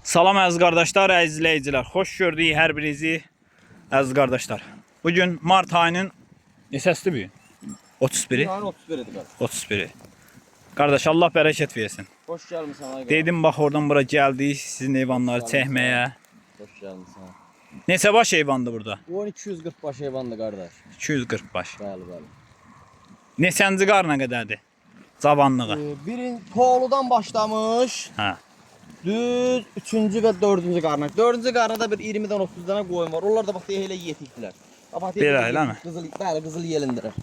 Salam əziz qardaşlar, əziz izləyicilər. Xoş gördük hər birinizi, əziz qardaşlar. Bugün mart ayının neçəsidir bu gün? 31-i? 31'dir. 31-i. Qardaş, Allah bərəkət versin. Hoş gəlmisən. Dedim bax oradan bura gəldik sizin heyvanları çəkməyə. Hoş gəlmisən. Neçə baş heyvandır burada? Bu 240 baş heyvandır qardaş. 240 baş. Bəli, bəli. Neçənci qarına qədərdir? Cavanlığı. Birin toğludan başlamış. Hə. Düz 3-cü və 4-cü qarına. 4-cü qarnada bir 20-dən 30 dənə qoyun var. Onlar da bax elə yetikdilər. Belə eləmi? Bəli, qızıl yelindirir.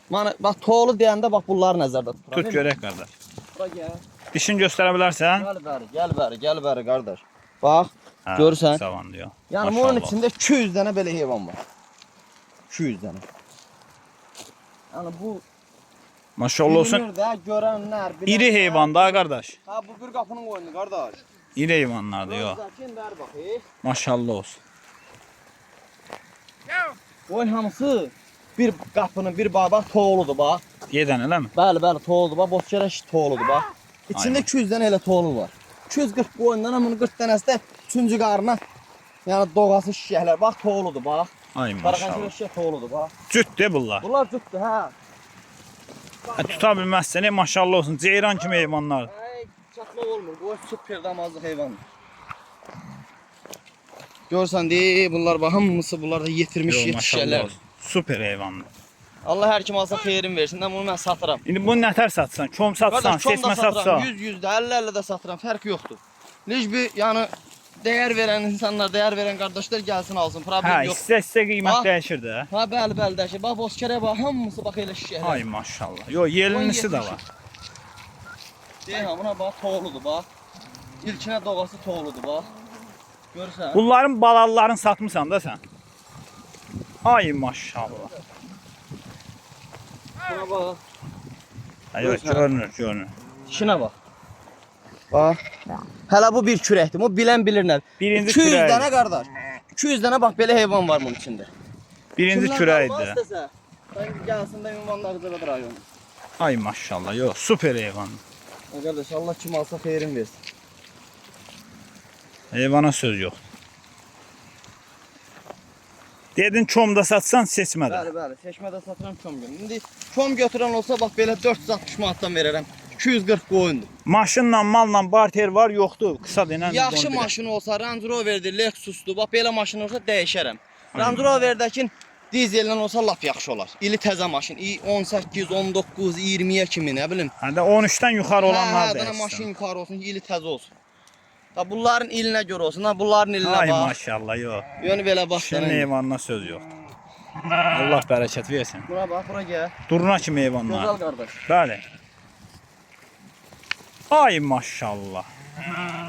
Mana bax toğlu deyəndə bax bunları nəzərdə tutur. Tut görək qardaş. Bura gəl. Dişini göstərə bilərsən? Gəl bəri qardaş. Bax, Hə, görürsən? Cavan diyor. Yəni bunun içində 200 dənə belə heyvan var. 200 dənə. Yəni bu Maşallah olsun. bilinir də, görənlər, İri heyvan da qardaş. Ha bu bir qapının qoyunu qardaş. İri heyvanlardır yox. Zaten bəri bax. Maşallah olsun. Qoyun hamısı bir qapının bir bax toğludur bax. Yedən eləmi? Bəli, toğludur bax. Bozkərəş toğludur bax. İçində Aynen. 200 dənə elə toğlu var. 240 qoyundan hamının 40 dənəsi də 3-cü qarına. Yəni doğası şişəklər bax toğludur bax. Ay Qaraqançı maşallah. şişək toğludur bax. Cütdür bunlar. Bunlar cütdür hə. Tuta bilməzsən, maşallah olsun. Ceyran kimi heyvanlar. Ay, çatmaq olmur. Bu süper damazlıq heyvandır. Görsən de bunlar bax hamısı bunlar da yetirmiş Yo, maşallah yetişələr. olsun. Süper heyvanlar. Allah hər kim alsa xeyrin versin. Bunu mən satıram. İndi bunu nətər satsan? Kom satsan, Qardaş, kom da seçmə satıram. satsan. 100-100 də, 50-50 də satıram. Fərq yoxdur. Necbi, yəni dəyər verən insanlar, dəyər verən qardaşlar gəlsin alsın. Problem Hə, yox. hissə qiymət Bax. dəyişir də. Ha, bəli dəyişir. Bax, bozkərə bax, hamısı bax elə şişəklər. Ay maşallah. Yo, yelinlisi də var. Deyək ha, buna bax, toğludur bax. İlkinə doğası toğludur bax. Görürsən? Bunların balalarını satmısan da sən. Ay maşallah. Buna bax. Ay, görünür. İşinə bax. Bax. Hələ bu bir kürəkdir. Bu bilən bilirlər. Birinci 200 kürək. dənə qardaş. 200 dənə bax belə heyvan var bunun içində. Birinci kürəkdir. Sən gəlsin də ünvanlarıdır rayon. Ay maşallah. Yo, süper heyvan. Qardaş Allah kim alsa xeyrin versin. Heyvana söz yox. Dedin komda satsan seçmədə. Bəli, seçmədə satıram kom gün. İndi kom götürən olsa bax belə 460 manatdan verərəm. 240 qoyundur. Maşınla, malla barter var, yoxdur. Qısa denən. Yaxşı maşın olsa, Range Rover'dir, Lexus'dur. Bax belə maşın olsa dəyişərəm. Range Rover'dəkin dizellə olsa lap yaxşı olar. İli təzə maşın, 18, 19, 20-yə kimi, nə bilim. Hə də 13-dən yuxarı olanlar da. Hə, maşın yuxarı olsun, ili təzə olsun. Da bunların ilinə görə olsun, ha bunların ilinə Ay bax. maşallah, yox. Yönü belə bax. Şirin heyvanına söz yox. Allah bərəkət versin. Buna bax, bura gəl. Durna kimi heyvanlar. Gözəl qardaş. Bəli. Ay maşallah.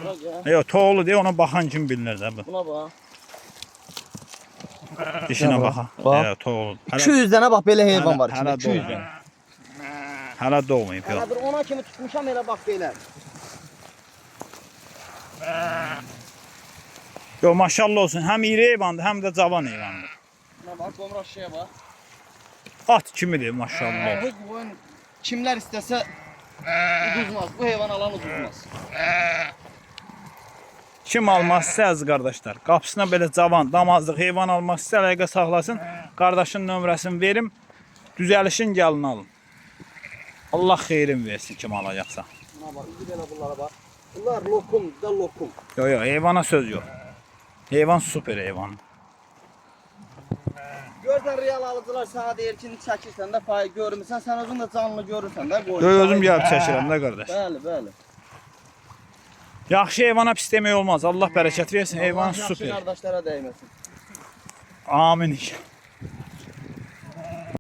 Bura gəl. Yox, toğlu deyə ona baxan kim bilinir də bu. Buna bax. Dişinə baxa. Bax. Yox, toğlu. 200 dənə bax belə heyvan var içində. Hələ 200 doğmayıb. dənə. Hələ doğmayıb, yox. Hələ bir ona kimi tutmuşam elə bax belə. Yox, maşallah olsun. Həm iri heyvandır, həm də cavan heyvandır. Buna bax, qomra şişəyə bax. At kimidir maşallah. Bu qoyun kimlər istəsə uduzmaz. Bu heyvan alan uduzmaz. Kim almazsa əziz qardaşlar, qapısına belə cavan, damazlıq heyvan almazsa əlaqə saxlasın. Qardaşın nömrəsini verim, düzəlişin gəlin alın. Allah xeyrin versin kim alacaqsa. Buna bax, indi belə bunlara bax. Bunlar lokum, da lokum. Yox, heyvana söz yox. Heyvan süper heyvan. Görsən real alıcılar sənə deyir ki, çəkirsən də payı görmürsən, sən özün də canlı görürsən də qoyun. Yox, özüm gəlib çəkirəm də qardaş. Bəli. Yaxşı heyvana pis demək olmaz. Allah bərəkət versin. Heyvan Allah yaxşı süper. qardaşlara dəyməsin. Amin.